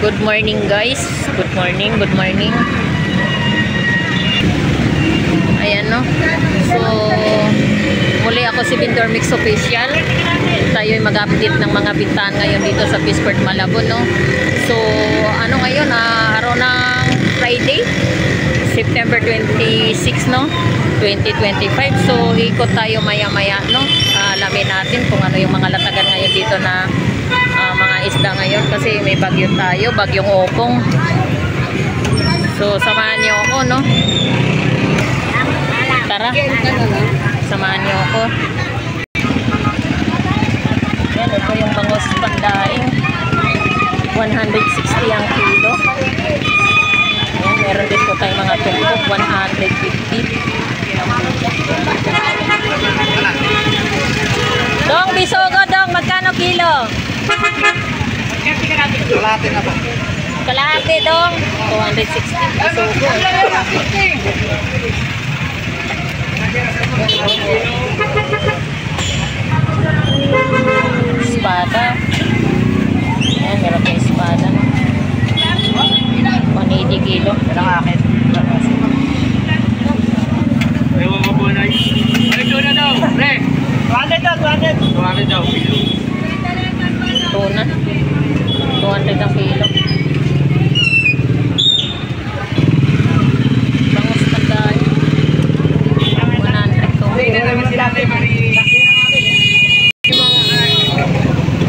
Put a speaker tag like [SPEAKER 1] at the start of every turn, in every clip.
[SPEAKER 1] Good morning guys. Good morning, good morning. Ayan no. So, muli ako si Vendor Mix Official. Tayo ay mag-update ng mga bintahan ngayon dito sa Peaceport Malabon no. So, ano ngayon? Araw ng Friday, September 26 no, 2025. So, ikot tayo maya-maya no. Alamin natin kung ano yung mga latagan ngayon dito na mga isda ngayon kasi may bagyo tayo, bagyong Opong. So, samahan niyo ako no. Tara, samahan niyo ako. Yan, ito yung bangos pandaing. 160 ang kilo. Yan, meron din po tayong mga tumpok, 150. Dong, bisogo dong, magkano kilo?
[SPEAKER 2] Kalahati na po.
[SPEAKER 1] Kalahati dong, 260. Bisogo. Espada. Ayan, meron tayong espada. 180 kilo.
[SPEAKER 2] Yan ang akin. Ewan ko po na yun. Ay, doon na daw. Pre! 200 daw, 200. 200 daw.
[SPEAKER 1] Tuna. 200 ang kilo. Bangus tandaan. 100 to.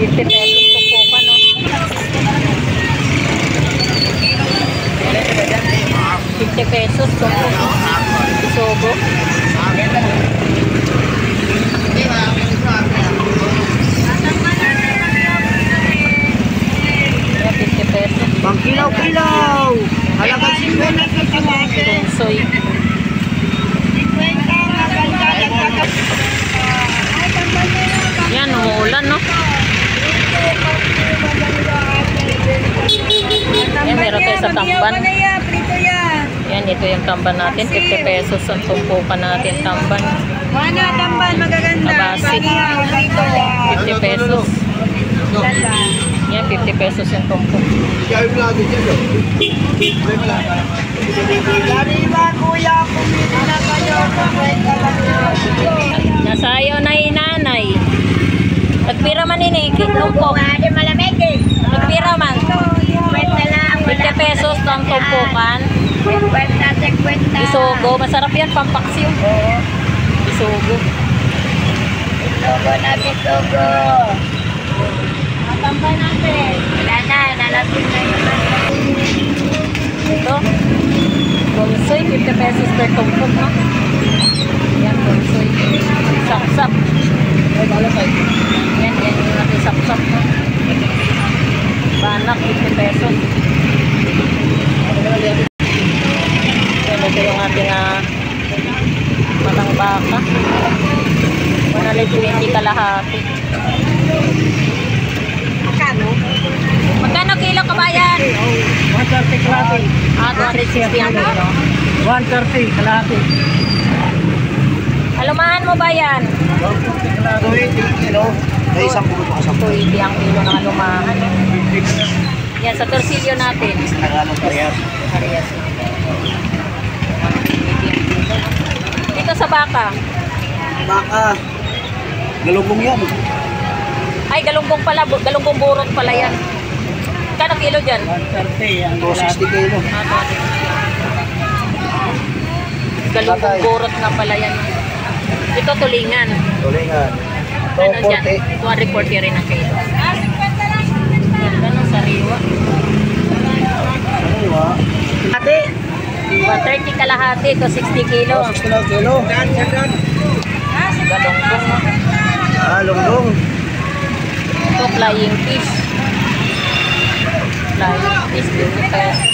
[SPEAKER 1] 50 pesos po pa no. 50 pesos po po. Isogo.
[SPEAKER 2] Bang kilaw-kilaw! Halagang 50.
[SPEAKER 1] Soy. Yan, umuulan no. Yan, meron tayo sa tamban. Yan, ito yung tamban natin. 50 pesos ang tumpukan natin tamban.
[SPEAKER 3] Wala tamban, magaganda.
[SPEAKER 1] Mabasik. 50 pesos. Yan, 50 pesos yung tumpok. Nasayo na inanay. Nagpira man ini, tumpok. Nagpira man. 50 pesos ang tumpukan. Isogo, masarap yan, pampaksiw. Isogo.
[SPEAKER 3] Isogo na isogo. Matambay natin. Wala na, nalapit na yun.
[SPEAKER 1] Ito. Bonsoy, 50 pesos per tumpok, no? Yan, bonsoy. Sap-sap. Yan, yan yung natin sap-sap, no? Banak, 50 pesos. Yan, ito yung ating matang baka. 120 kalahati. Magkano kilo kabayan?
[SPEAKER 2] 130 kalahati.
[SPEAKER 1] 260 ang kilo.
[SPEAKER 2] 130 kalahati.
[SPEAKER 1] Alumahan mo ba yan?
[SPEAKER 2] 280 kilo. May isang pulo pa kasama.
[SPEAKER 1] 280 ang kilo ng alumahan. Yan, sa torsilyo natin.
[SPEAKER 2] Tagalog parehas.
[SPEAKER 1] Parehas. Dito sa baka.
[SPEAKER 2] Baka. Galubong yan.
[SPEAKER 1] Ay, galunggong pala. Galunggong burot pala yan. Kano kilo dyan?
[SPEAKER 2] 130. 260 kilo.
[SPEAKER 1] Galunggong burot nga pala yan. Ito tulingan.
[SPEAKER 2] Tulingan.
[SPEAKER 1] Ano dyan?
[SPEAKER 2] 240.
[SPEAKER 1] 240 rin ang kilo. Ganda ng sariwa.
[SPEAKER 2] Sariwa.
[SPEAKER 1] Ate, 130 kalahati. Ito 60 kilo.
[SPEAKER 2] 60 kilo.
[SPEAKER 1] Galunggong.
[SPEAKER 2] Lunggong.
[SPEAKER 1] Ito flying fish. Flying fish. 50 pesos.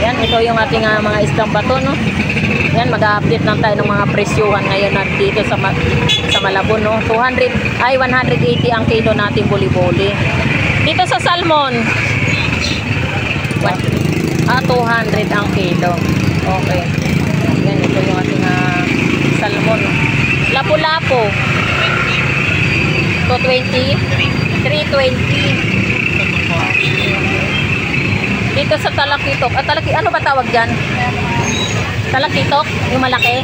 [SPEAKER 1] Yan, ito yung ating mga isdang bato, no? Yan, mag-update lang tayo ng mga presyuhan ngayon at dito sa Malabon, no? 180 ang kilo natin buli-buli. Dito sa salmon, 200 ang kilo. Okay. Yan, ito yung ating 220? 320. Dito sa talakitok. Ano ba tawag dyan? Talakitok? Yung malaki?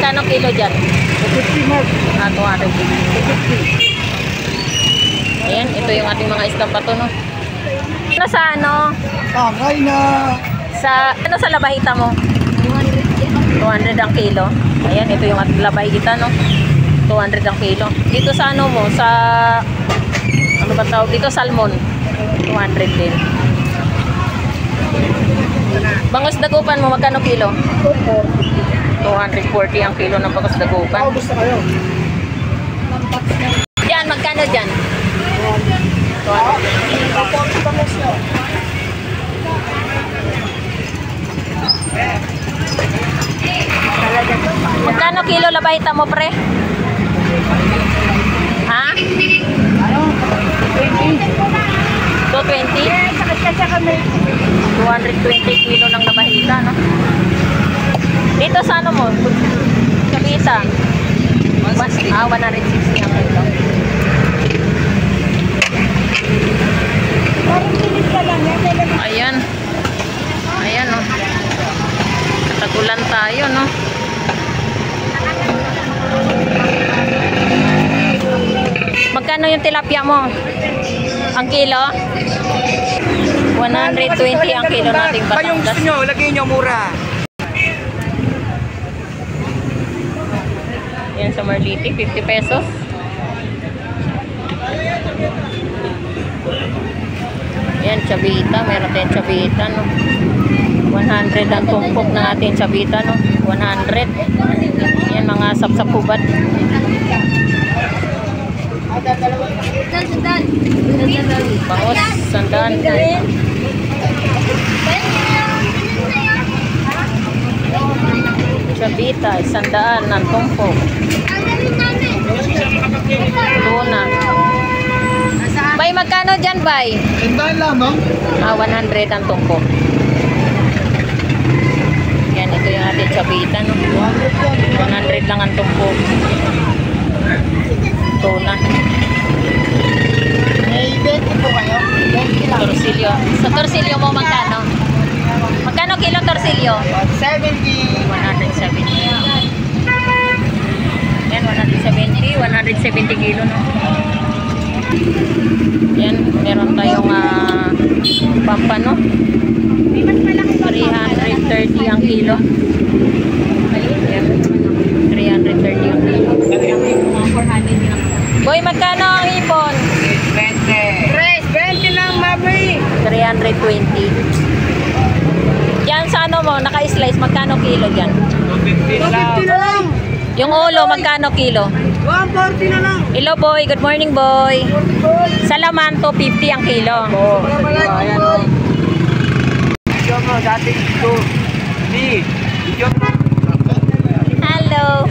[SPEAKER 1] Kano kilo dyan?
[SPEAKER 2] 250 mark.
[SPEAKER 1] 250. Ayan, ito yung ating mga isdang bato, no? Ano sa ano?
[SPEAKER 2] Tangay na.
[SPEAKER 1] Ano sa labahita mo? 200 ang kilo. Ayan, ito yung ating labahita, no? 200 ang kilo. Dito sa ano mo? Sa ano ba tawag? Dito salmon. 200 din. Bangus dagupan mo, magkano kilo? 240 ang kilo ng bangus dagupan.
[SPEAKER 2] Gusto kayo?
[SPEAKER 1] Diyan, magkano dyan? 200. Magkano kilo labahita mo, pre? Ha? 220? 220 kilo ng labahita, no? Dito sa ano mo? Kabita? 160 ang kilo. Ayan. Ayan, no? Katagulan tayo, no? Magkano yung tilapia mo? Ang kilo? 120 ang kilo nating Batangas.
[SPEAKER 2] Kayong gusto nyo, lagay nyo mura.
[SPEAKER 1] Yan sa Marliti, 50 pesos. Yan, chabita. Meron tayong chabita, no? 100 ang tumpok ng ating chabita, no? 100. Yan, mga sapsapubat. Bangus, sandaan. Chabita, sandaan ng tumpok. Tuna. Bay, magkano dyan, bay?
[SPEAKER 2] Tindahan lamang.
[SPEAKER 1] 100 ang tumpok. Yan, ito yung ating chabita, no? 100 lang ang tumpok. Tuna.
[SPEAKER 2] May 20 po kayo. 20 lang.
[SPEAKER 1] Torsilyo. Sa torsilyo mo, magkano? Magkano kilo torsilyo?
[SPEAKER 2] 70.
[SPEAKER 1] 170. Yan, 170. 170 kilo, no? Yan, meron tayong pampano. 330 ang kilo. Yan, 330 ang kilo. Boy, magkano ang hipon?
[SPEAKER 2] 20 lang, mami.
[SPEAKER 1] 320. Yan sa ano mo, naka-slice, magkano kilo dyan?
[SPEAKER 2] 250 na lang.
[SPEAKER 1] Yung ulo, magkano kilo?
[SPEAKER 2] 140 na lang.
[SPEAKER 1] Hello boy, good morning boy. Salaman, 250 ang kilo.
[SPEAKER 2] Ayan o. Video mo, dating ito. Video mo.
[SPEAKER 1] Hello.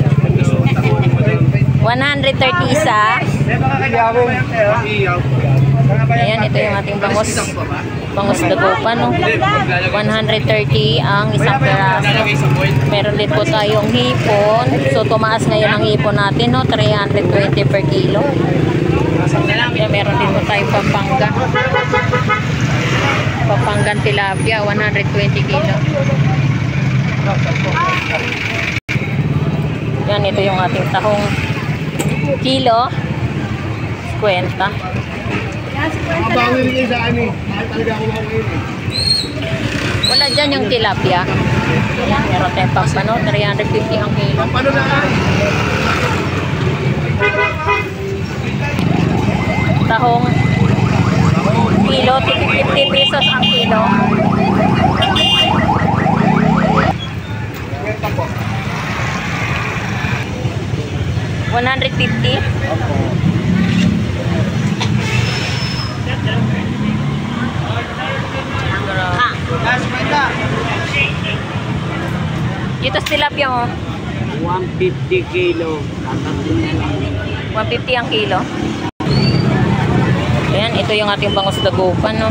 [SPEAKER 1] 130 isa. Ayan, ito yung ating bangus. Bangus dagupan, no? 130 ang isang peraso. Meron din po tayong hipon. So, tumaas ngayon ang hipon natin, no? 320 per kilo. Ayan, meron din po tayong pampanga. Pampangan tilapia, 120 kilo. Yan, ito yung ating tahong kilo. 50.
[SPEAKER 2] Mabawin rin sa ani.
[SPEAKER 1] Wala dyan yung tilapia. Yan, meron tayong pampano, 350 ang kilo.
[SPEAKER 2] Paano na ay?
[SPEAKER 1] Tahong kilo, 50 pesos ang kilo.
[SPEAKER 2] po.
[SPEAKER 1] 150.
[SPEAKER 2] Last meta.
[SPEAKER 1] Ito tilapia mo.
[SPEAKER 2] 150 kilo.
[SPEAKER 1] 150 ang kilo. Ayan, ito yung ating bangus dagupan, no?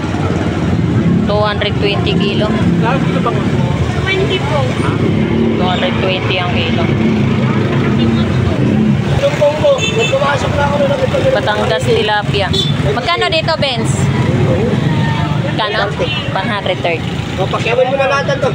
[SPEAKER 1] 220 kilo.
[SPEAKER 2] Last ito bang?
[SPEAKER 3] 20 po.
[SPEAKER 1] 220 ang kilo.
[SPEAKER 2] Yung pongko, kung pumasok na
[SPEAKER 1] Batangas tilapia. Magkano dito, Benz? Magkano? 130.
[SPEAKER 2] O, pakiawin mo na lahat to.